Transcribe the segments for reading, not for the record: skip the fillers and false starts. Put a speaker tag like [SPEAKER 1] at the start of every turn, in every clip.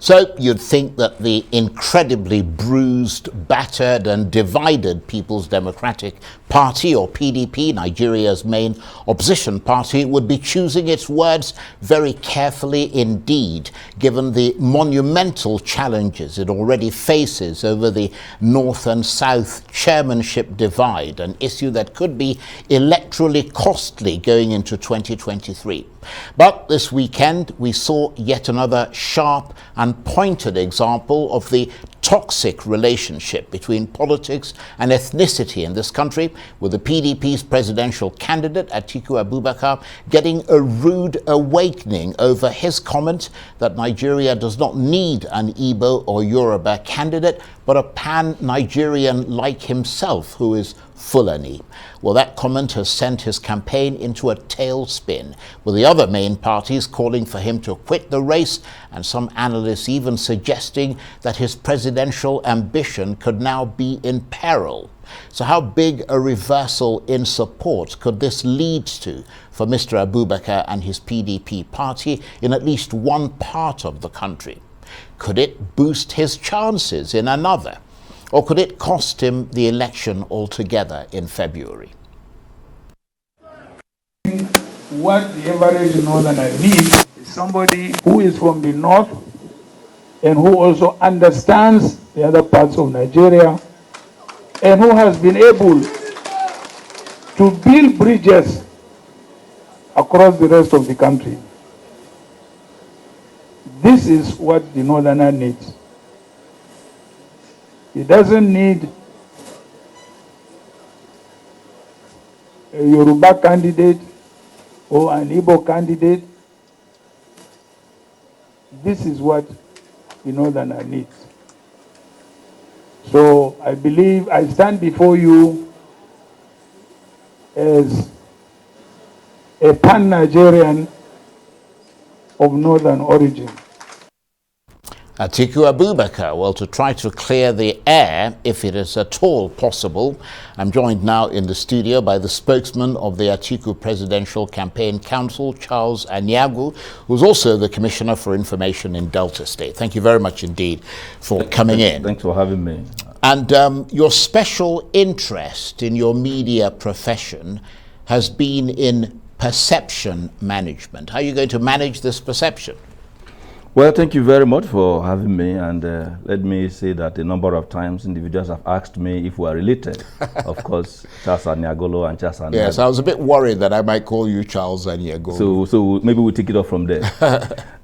[SPEAKER 1] So you'd think that the incredibly bruised, battered and divided People's Democratic Party, or PDP, Nigeria's main opposition party, would be choosing its words very carefully indeed, given the monumental challenges it already faces over the North and South chairmanship divide, an issue that could be electorally costly going into 2023. But this weekend we saw yet another sharp and pointed example of the toxic relationship between politics and ethnicity in this country, with the PDP's presidential candidate Atiku Abubakar getting a rude awakening over his comment that Nigeria does not need an Igbo or Yoruba candidate, but a pan-Nigerian like himself who is Fulani. Well, that comment has sent his campaign into a tailspin, with the other main parties calling for him to quit the race, and some analysts even suggesting that his presidential ambition could now be in peril. So how big a reversal in support could this lead to for Mr. Abubakar and his PDP party in at least one part of the country? Could it boost his chances in another? Or could it cost him the election altogether in February?
[SPEAKER 2] What the average northerner needs is somebody who is from the north and who also understands the other parts of Nigeria and who has been able to build bridges across the rest of the country. This is what the northerner needs. He doesn't need a Yoruba candidate or an Igbo candidate. This is what the northerner needs. So I believe I stand before you as a pan-Nigerian of northern origin.
[SPEAKER 1] Atiku Abubakar, well, to try to clear the air, if it is at all possible, I'm joined now in the studio by the spokesman of the Atiku Presidential Campaign Council, Charles Aniagwu, who's also the Commissioner for Information in Delta State. Thank you very much indeed for coming in.
[SPEAKER 3] Thanks for having me.
[SPEAKER 1] And your special interest in your media profession has been in perception management. How are you going to manage this perception?
[SPEAKER 3] Well, thank you very much for having me, and let me say that a number of times individuals have asked me if we are related. Of course, Charles Aniagwu and Charles Aniagwu.
[SPEAKER 1] Yes, I was a bit worried that I might call you Charles Aniagwu.
[SPEAKER 3] So maybe we'll take it off from there.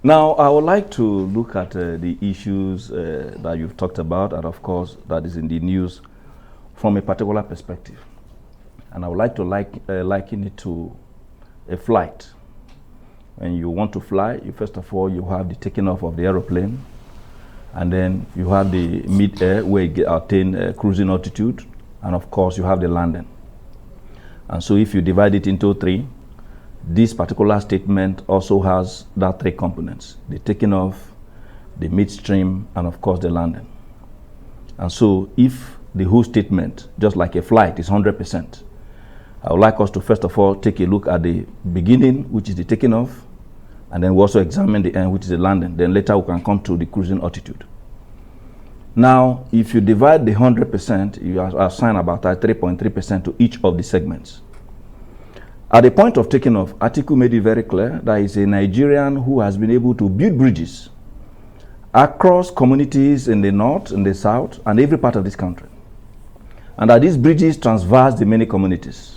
[SPEAKER 3] Now, I would like to look at the issues that you've talked about, and of course, that is in the news from a particular perspective. And I would like to liken it to a flight. When you want to fly, first of all, you have the taking off of the aeroplane, and then you have the mid-air where you attain cruising altitude, and of course you have the landing. And so if you divide it into three, this particular statement also has that three components: the taking off, the midstream, and of course the landing. And so if the whole statement, just like a flight, is 100%, I would like us to first of all take a look at the beginning, which is the taking off, and then we also examine the end, which is the landing. Then later we can come to the cruising altitude. Now, if you divide the 100%, you assign about 3.3% to each of the segments. At the point of taking off, Atiku made it very clear that he's a Nigerian who has been able to build bridges across communities in the north, in the south, and every part of this country. And that these bridges traverse the many communities.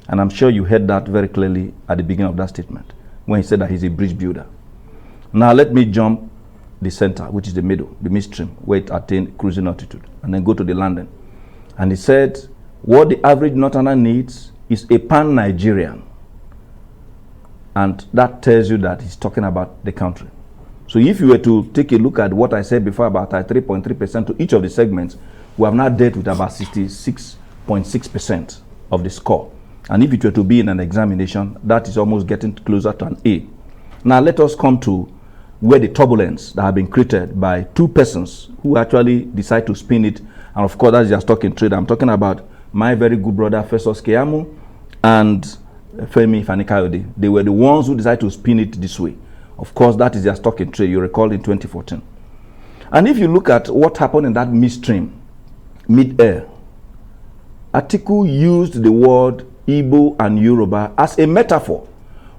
[SPEAKER 3] And I'm sure you heard that very clearly at the beginning of that statement, when he said that he's a bridge builder. Now let me jump the center, which is the middle, the midstream, where it attained cruising altitude, and then go to the landing. And he said, what the average northerner needs is a pan-Nigerian. And that tells you that he's talking about the country. So if you were to take a look at what I said before about 3.3% to each of the segments, we have now dealt with about 66.6% of the score. And if it were to be in an examination, that is almost getting closer to an A. Now let us come to where the turbulence that have been created by two persons who actually decide to spin it. And of course, that's just talking trade. I'm talking about my very good brother, Festus Keyamo, and Femi Fani-Kayode. They were the ones who decided to spin it this way. Of course, that is just talking trade. You recall in 2014. And if you look at what happened in that midstream, mid-air, Atiku used the word Igbo and Yoruba as a metaphor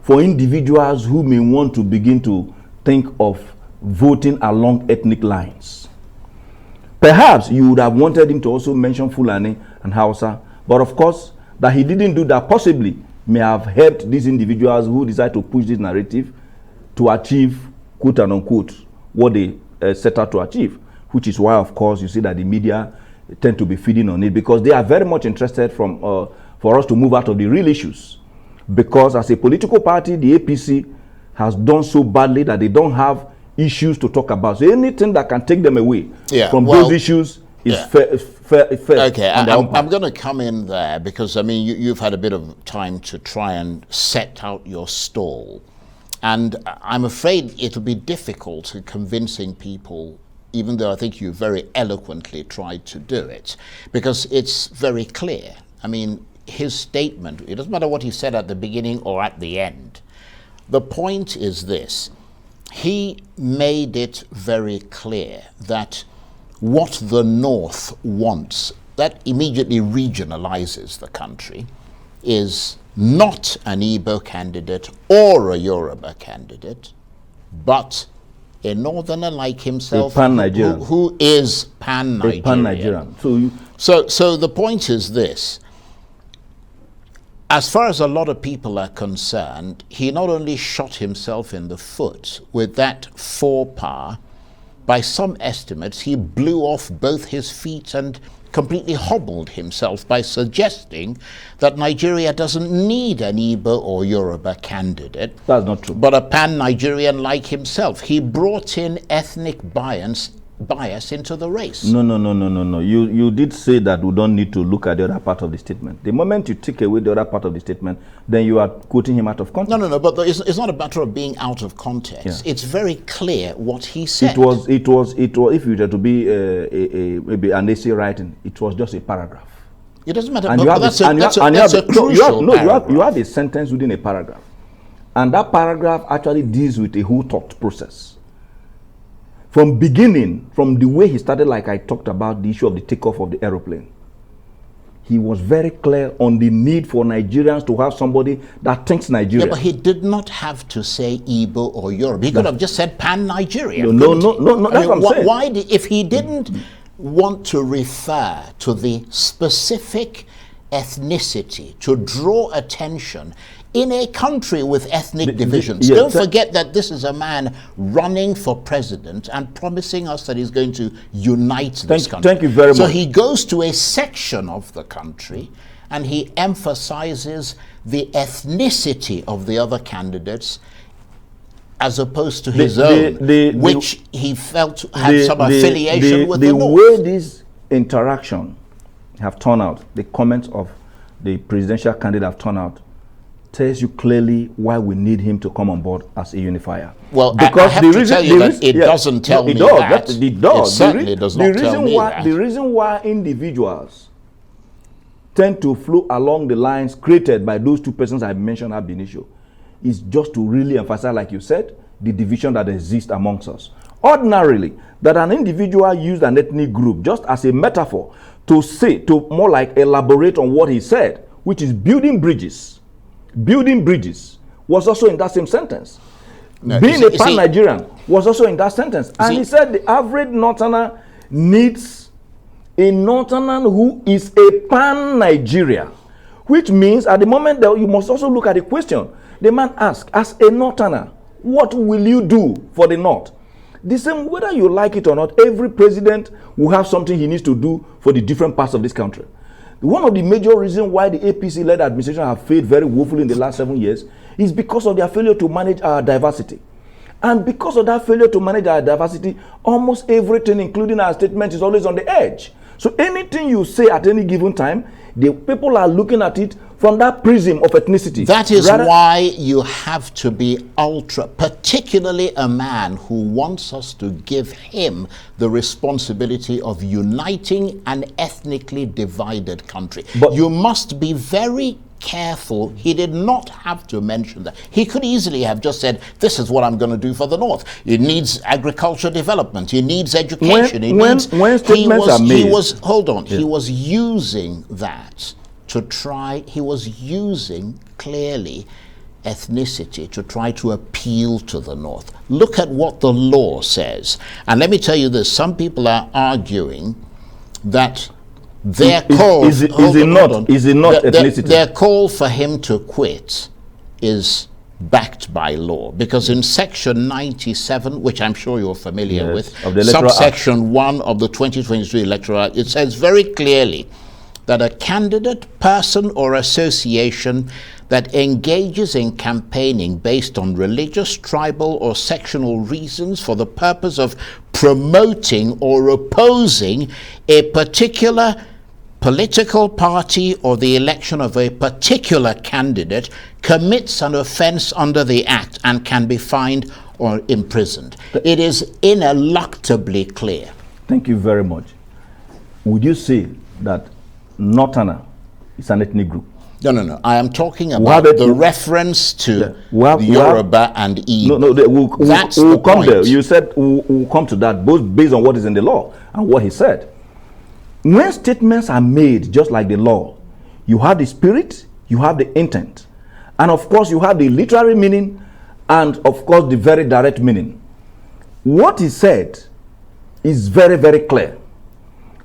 [SPEAKER 3] for individuals who may want to begin to think of voting along ethnic lines. Perhaps you would have wanted him to also mention Fulani and Hausa, but of course, that he didn't do that possibly may have helped these individuals who decide to push this narrative to achieve, quote and unquote, what they set out to achieve, which is why, of course, you see that the media tend to be feeding on it, because they are very much interested for us to move out of the real issues. Because as a political party, the APC has done so badly that they don't have issues to talk about. So anything that can take them away from those issues is fair.
[SPEAKER 1] Okay, I'm going to come in there because, I mean, you've had a bit of time to try and set out your stall. And I'm afraid it'll be difficult convincing people, even though I think you very eloquently tried to do it, because it's very clear. I mean, his statement, it doesn't matter what he said at the beginning or at the end. The point is this: he made it very clear that what the North wants, that immediately regionalizes the country, is not an Igbo candidate or a Yoruba candidate, but a northerner like himself, who is pan-Nigerian.
[SPEAKER 3] Pan-Nigerian.
[SPEAKER 1] So the point is this: as far as a lot of people are concerned, he not only shot himself in the foot with that faux pas, by some estimates, he blew off both his feet and completely hobbled himself by suggesting that Nigeria doesn't need an Igbo or Yoruba candidate.
[SPEAKER 3] That's not true.
[SPEAKER 1] But a pan-Nigerian like himself. He brought in ethnic bias into the race.
[SPEAKER 3] No. You did say that we don't need to look at the other part of the statement. The moment you take away the other part of the statement, then you are quoting him out of context.
[SPEAKER 1] No, but it's not a matter of being out of context. Yeah. It's very clear what he said.
[SPEAKER 3] It was. If you were to be maybe an essay writing, it was just a paragraph.
[SPEAKER 1] It doesn't matter.
[SPEAKER 3] And
[SPEAKER 1] that's a crucial paragraph.
[SPEAKER 3] You have a sentence within a paragraph, and that paragraph actually deals with a whole thought process. From beginning, from the way he started, like I talked about the issue of the takeoff of the aeroplane, he was very clear on the need for Nigerians to have somebody that thinks Nigeria.
[SPEAKER 1] Yeah, but he did not have to say Igbo or Yoruba. He could have just said pan-Nigerian.
[SPEAKER 3] No. That's what I'm saying.
[SPEAKER 1] Why if he didn't want to refer to the specific ethnicity to draw attention in a country with ethnic divisions. Don't forget that this is a man running for president and promising us that he's going to unite this country.
[SPEAKER 3] Thank you very much.
[SPEAKER 1] So he goes to a section of the country and he emphasizes the ethnicity of the other candidates as opposed to his own, which he felt had some affiliation with the North.
[SPEAKER 3] The way this interaction have turned out, the comments of the presidential candidate have turned out, tells you clearly why we need him to come on board as a unifier.
[SPEAKER 1] Well, because I have to tell you that it doesn't tell me that.
[SPEAKER 3] It does.
[SPEAKER 1] It certainly does not tell me that.
[SPEAKER 3] The reason why individuals tend to flow along the lines created by those two persons I mentioned ab initio is just to really emphasize, like you said, the division that exists amongst us. Ordinarily, that an individual used an ethnic group just as a metaphor to say, to more like elaborate on what he said, which is building bridges. Building bridges was also in that same sentence. No, being a pan-Nigerian was also in that sentence. And he said the average Northerner needs a Northerner who is a pan-Nigeria, which means at the moment that you must also look at the question. The man asked, as a Northerner, what will you do for the North? The same, whether you like it or not, every president will have something he needs to do for the different parts of this country. One of the major reasons why the APC-led administration have failed very woefully in the last 7 years is because of their failure to manage our diversity. And because of that failure to manage our diversity, almost everything, including our statement, is always on the edge. So anything you say at any given time, the people are looking at it from that prism of ethnicity.
[SPEAKER 1] That is why you have to be particularly a man who wants us to give him the responsibility of uniting an ethnically divided country. But you must be very careful. He did not have to mention that. He could easily have just said, this is what I'm going to do for the North. It needs agriculture development. It needs education.
[SPEAKER 3] When statements are made.
[SPEAKER 1] He was using that to try, he was using clearly ethnicity to try to appeal to the North. Look at what the law says. And let me tell you this, some people are arguing that their call...
[SPEAKER 3] Is it not ethnicity?
[SPEAKER 1] Their call for him to quit is backed by law, because in section 97, which I'm sure you're familiar with,
[SPEAKER 3] of the
[SPEAKER 1] subsection 1 of the 2023 Electoral Act, it says very clearly that a candidate, person or association that engages in campaigning based on religious, tribal or sectional reasons for the purpose of promoting or opposing a particular political party or the election of a particular candidate commits an offense under the Act and can be fined or imprisoned. It is ineluctably clear.
[SPEAKER 3] Thank you very much. Would you say that Northerner is an ethnic group?
[SPEAKER 1] No. I am talking about the reference to Yoruba and Igbo.
[SPEAKER 3] We'll come there. You said we'll come to that, both based on what is in the law and what he said. When statements are made just like the law, you have the spirit, you have the intent, and of course you have the literary meaning, and of course the very direct meaning. What he said is very, very clear.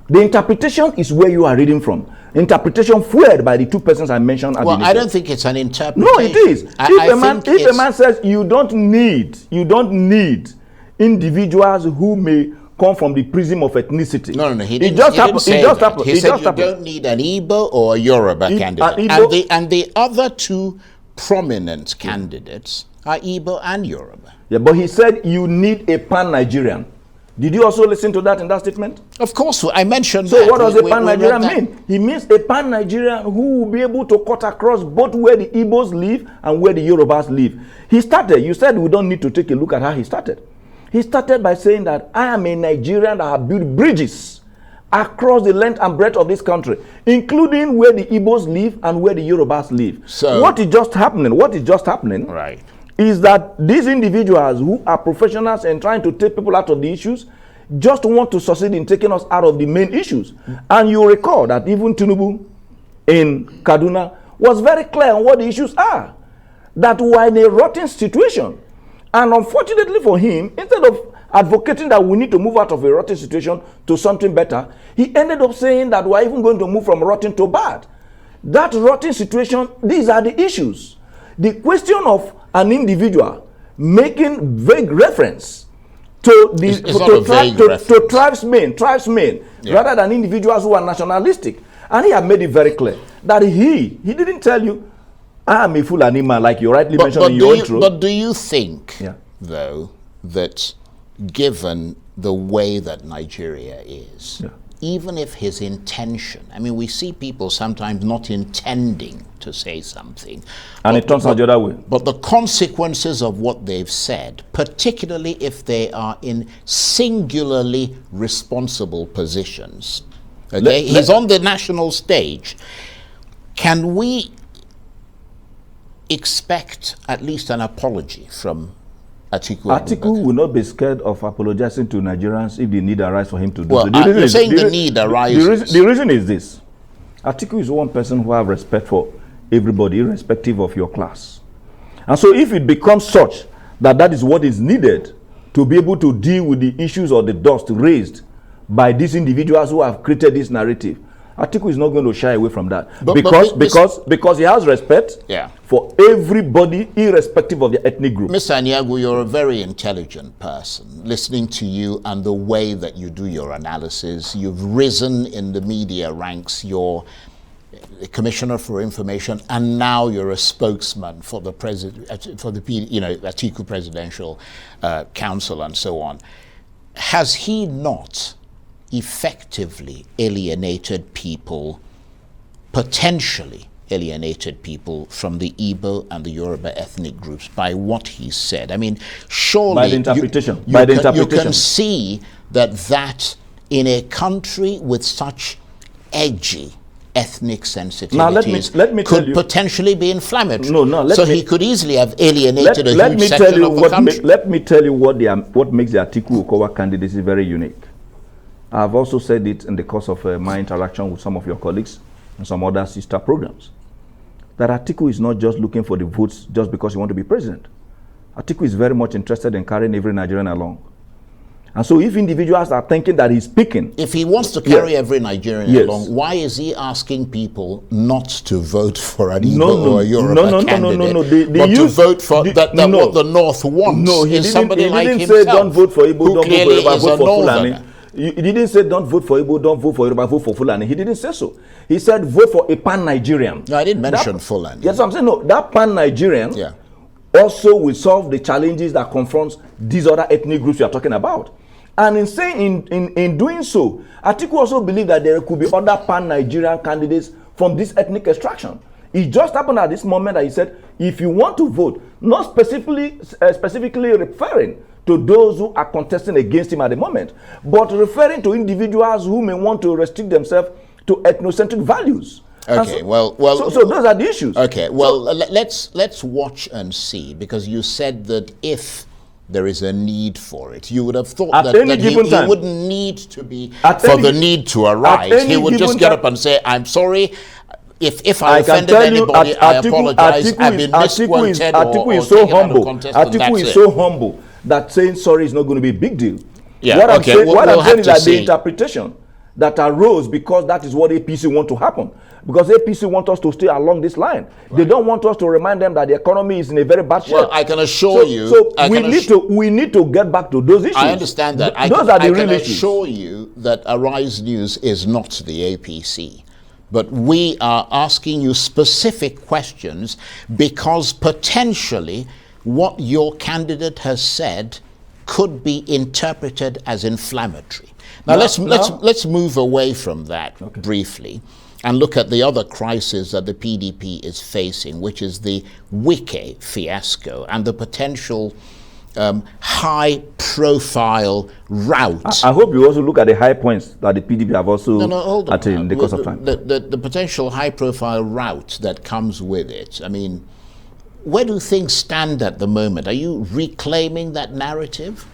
[SPEAKER 3] The interpretation is where you are reading from. Interpretation fueled by the two persons I mentioned.
[SPEAKER 1] Well, I don't think it's an interpretation.
[SPEAKER 3] No, it is. If a man says you don't need individuals who may come from the prism of ethnicity.
[SPEAKER 1] No. He didn't say that. He said you don't need an Igbo or a Yoruba candidate. And the other two prominent candidates are Igbo and Yoruba.
[SPEAKER 3] Yeah, but he said you need a pan-Nigerian. Did you also listen to that in that statement?
[SPEAKER 1] Of course, I mentioned
[SPEAKER 3] so
[SPEAKER 1] that.
[SPEAKER 3] So what does a pan-Nigerian mean? He means a pan-Nigerian who will be able to cut across both where the Igbos live and where the Yorubas live. He started, you said we don't need to take a look at how he started. He started by saying that I am a Nigerian that have built bridges across the length and breadth of this country, including where the Igbos live and where the Yorubas live. So what is just happening
[SPEAKER 1] right,
[SPEAKER 3] is that these individuals who are professionals and trying to take people out of the issues just want to succeed in taking us out of the main issues. And you recall that even Tinubu in Kaduna was very clear on what the issues are, that we are in a rotten situation. And unfortunately for him, instead of advocating that we need to move out of a rotten situation to something better, he ended up saying that we're even going to move from rotten to bad. That rotten situation, these are the issues. The question of an individual making vague reference to tribesmen, rather than individuals who are nationalistic. And he had made it very clear that he didn't tell you, I am a Fulani man, like you rightly mentioned in your intro.
[SPEAKER 1] But do you think, though, that given the way that Nigeria is, even if his intention, I mean, we see people sometimes not intending to say something,
[SPEAKER 3] and it turns out the other way.
[SPEAKER 1] But the consequences of what they've said, particularly if they are in singularly responsible positions, okay, he's on the national stage, can we expect at least an apology from Atiku?
[SPEAKER 3] Atiku will not be scared of apologizing to Nigerians if the need arises for him to do
[SPEAKER 1] so. You're saying the need arises.
[SPEAKER 3] The reason is this. Atiku is one person who has respect for everybody, irrespective of your class. And so if it becomes such that is what is needed to be able to deal with the issues or the dust raised by these individuals who have created this narrative, Atiku is not going to shy away from that, because he has respect for everybody, irrespective of the ethnic group.
[SPEAKER 1] Mr. Aniagwu, you're a very intelligent person. Listening to you and the way that you do your analysis, you've risen in the media ranks. You're a commissioner for information, and now you're a spokesman for the Atiku Presidential Council and so on. Has he not effectively alienated people, potentially alienated people from the Igbo and the Yoruba ethnic groups by what he said? I mean, surely
[SPEAKER 3] by the interpretation.
[SPEAKER 1] You can see that in a country with such edgy ethnic sensitivities
[SPEAKER 3] now let me
[SPEAKER 1] could potentially be inflammatory.
[SPEAKER 3] So
[SPEAKER 1] he could easily have alienated a huge section of the country.
[SPEAKER 3] Let me tell you what makes the Atiku Okowa candidacy very unique. I've also said it in the course of my interaction with some of your colleagues and some other sister programs, that Atiku is not just looking for the votes just because he wants to be president. Atiku is very much interested in carrying every Nigerian along. And so if individuals are thinking that he's picking...
[SPEAKER 1] If he wants to carry every Nigerian along, why is he asking people not to vote for an Igbo or Yoruba candidate, but to vote for what the North wants?
[SPEAKER 3] No, he didn't say don't vote for Igbo, don't vote for Yoruba, vote for Fulani. He didn't say don't vote for Igbo, don't vote for Yoruba, vote for Fulani. He didn't say so. He said vote for a pan-Nigerian.
[SPEAKER 1] No, I didn't mention Fulani.
[SPEAKER 3] Yes, I'm saying no, that pan-Nigerian also will solve the challenges that confronts these other ethnic groups we are talking about. And in doing so, Atiku also believed that there could be other pan-Nigerian candidates from this ethnic extraction. It just happened at this moment that he said, if you want to vote, not specifically referring to those who are contesting against him at the moment, but referring to individuals who may want to restrict themselves to ethnocentric values.
[SPEAKER 1] Okay, so,
[SPEAKER 3] so those are the issues.
[SPEAKER 1] Okay, well, let's watch and see, because you said that if there is a need for it, you would have thought that he wouldn't need to be for the need to arise. He would just get up and say, I'm sorry, if I offended anybody, I apologize, I've been misquoted.
[SPEAKER 3] Atiku is so humble. Atiku is so humble that saying sorry is not going to be a big deal.
[SPEAKER 1] Yeah,
[SPEAKER 3] what I'm saying is that the interpretation that arose, because that is what APC want to happen. Because APC want us to stay along this line. Right. They don't want us to remind them that the economy is in a very bad shape.
[SPEAKER 1] Well, I can assure you.
[SPEAKER 3] So we need to get back to those issues.
[SPEAKER 1] I understand that. I can assure you that Arise News is not the APC. But we are asking you specific questions because potentially what your candidate has said could be interpreted as inflammatory. Now let's move away from that briefly and look at the other crisis that the PDP is facing, which is the Wike fiasco and the potential high-profile route.
[SPEAKER 3] I hope you also look at the high points that the PDP have also attained in the course of time.
[SPEAKER 1] The potential high-profile route that comes with it. I mean, where do things stand at the moment? Are you reclaiming that narrative?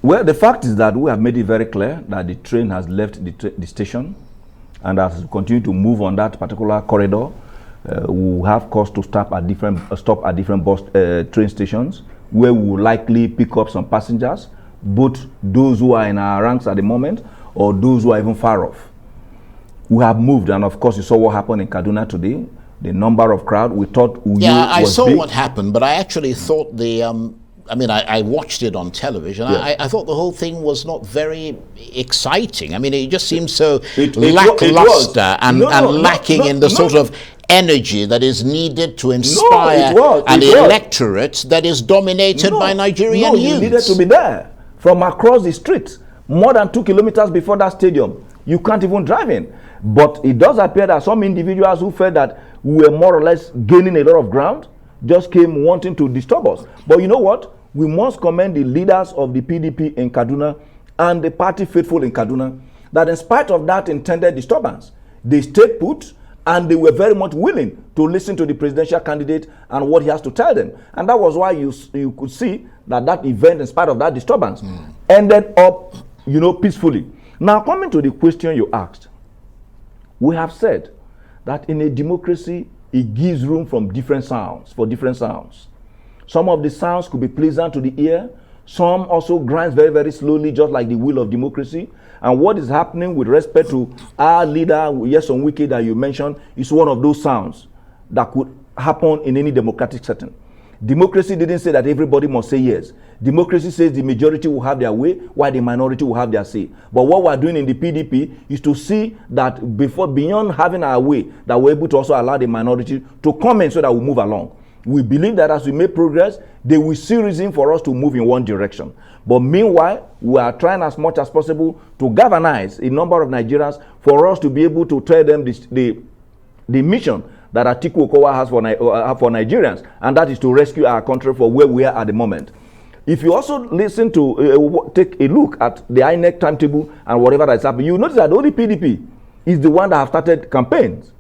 [SPEAKER 3] Well, the fact is that we have made it very clear that the train has left the station, and as we continue to move on that particular corridor, we will have cause to stop at different train stations, where we will likely pick up some passengers, both those who are in our ranks at the moment or those who are even far off. We have moved, and of course you saw what happened in Kaduna today. The number of crowd, we thought
[SPEAKER 1] I saw
[SPEAKER 3] big.
[SPEAKER 1] What happened, but I actually thought I watched it on television. Yeah. I thought the whole thing was not very exciting. I mean, it just seemed so lackluster and lacking in the sort of energy that is needed to inspire an electorate that is dominated by Nigerian youths.
[SPEAKER 3] You needed to be there. From across the street, more than 2 kilometers before that stadium, you can't even drive in. But it does appear that some individuals who felt that we were more or less gaining a lot of ground just came wanting to disturb us. But you know what? We must commend the leaders of the PDP in Kaduna and the party faithful in Kaduna, that in spite of that intended disturbance, they stayed put and they were very much willing to listen to the presidential candidate and what he has to tell them. And that was why you could see that event, in spite of that disturbance, ended up, peacefully. Now, coming to the question you asked, we have said that in a democracy, it gives room for different sounds. Some of the sounds could be pleasant to the ear. Some also grinds very, very slowly, just like the wheel of democracy. And what is happening with respect to our leader, Nyesom Wike, that you mentioned, is one of those sounds that could happen in any democratic setting. Democracy didn't say that everybody must say yes. Democracy says the majority will have their way, while the minority will have their say. But what we're doing in the PDP is to see that beyond having our way, that we're able to also allow the minority to come in so that we move along. We believe that as we make progress, they will see reason for us to move in one direction. But meanwhile, we are trying as much as possible to galvanize a number of Nigerians for us to be able to tell them the mission that Atiku Okowa has for Nigerians, and that is to rescue our country from where we are at the moment. If you also listen to, take a look at the INEC timetable and whatever that's happening, you notice that only PDP is the one that have started campaigns.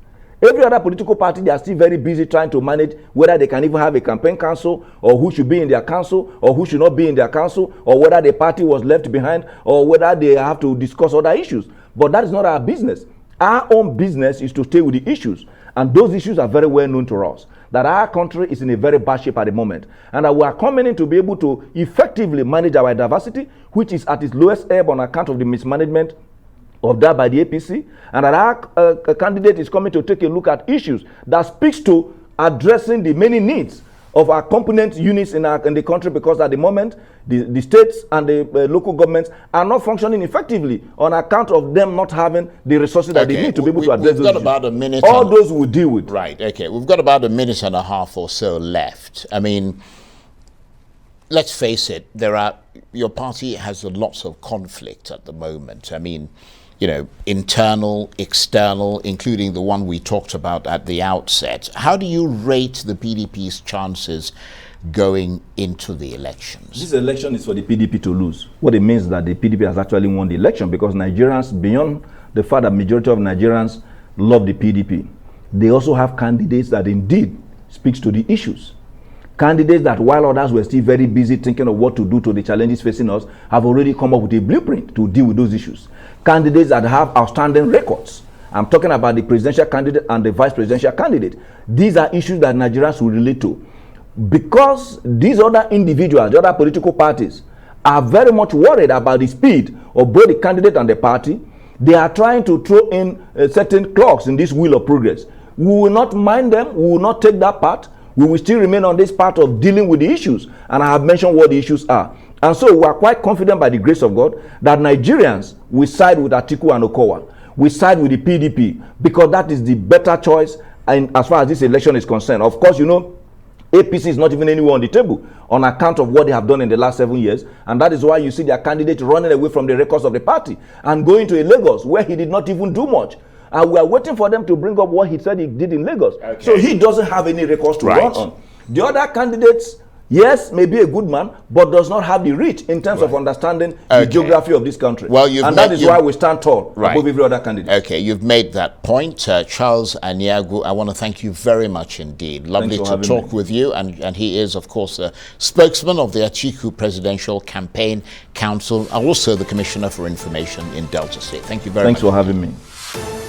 [SPEAKER 3] Every other political party, they are still very busy trying to manage whether they can even have a campaign council, or who should be in their council, or who should not be in their council, or whether the party was left behind, or whether they have to discuss other issues. But that is not our business. Our own business is to stay with the issues. And those issues are very well known to us, that our country is in a very bad shape at the moment, and that we are coming in to be able to effectively manage our diversity, which is at its lowest ebb on account of the mismanagement of that by the APC, and that our candidate is coming to take a look at issues that speaks to addressing the many needs of our component units in the country, because at the moment the states and the local governments are not functioning effectively on account of them not having the resources that they need to be able to address those issues.
[SPEAKER 1] About a minute.
[SPEAKER 3] All those we'll deal with.
[SPEAKER 1] Right, okay. We've got about a minute and a half or so left. I mean, let's face it, your party has lots of conflict at the moment. I mean, you know, internal, external, including the one we talked about at the outset. How do you rate the PDP's chances going into the elections?
[SPEAKER 3] This election is for the PDP to lose. What it means is that the PDP has actually won the election, because Nigerians, beyond the fact that majority of Nigerians love the PDP, they also have candidates that indeed speaks to the issues. Candidates that, while others were still very busy thinking of what to do to the challenges facing us, have already come up with a blueprint to deal with those issues. Candidates that have outstanding records. I'm talking about the presidential candidate and the vice presidential candidate. These are issues that Nigerians will relate to. Because these other individuals, the other political parties, are very much worried about the speed of both the candidate and the party, they are trying to throw in certain clogs in this wheel of progress. We will not mind them. We will not take that part. We will still remain on this part of dealing with the issues. And I have mentioned what the issues are. And so we are quite confident, by the grace of God, that Nigerians will side with Atiku and Okowa. We side with the PDP, because that is the better choice, and as far as this election is concerned. Of course, you know, APC is not even anywhere on the table on account of what they have done in the last 7 years. And that is why you see their candidate running away from the records of the party and going to Lagos, where he did not even do much. And we are waiting for them to bring up what he said he did in Lagos. Okay. So he doesn't have any records to run on. The other candidates, yes, may be a good man, but does not have the reach in terms of understanding the geography of this country. Well, and that is why we stand tall above every other candidate.
[SPEAKER 1] Okay, you've made that point. Charles Aniagwu, I want to thank you very much indeed. Lovely to talk with you. And he is, of course, the spokesman of the Atiku Presidential Campaign Council, also the Commissioner for Information in Delta State. Thank you very much.
[SPEAKER 3] Thanks for having me.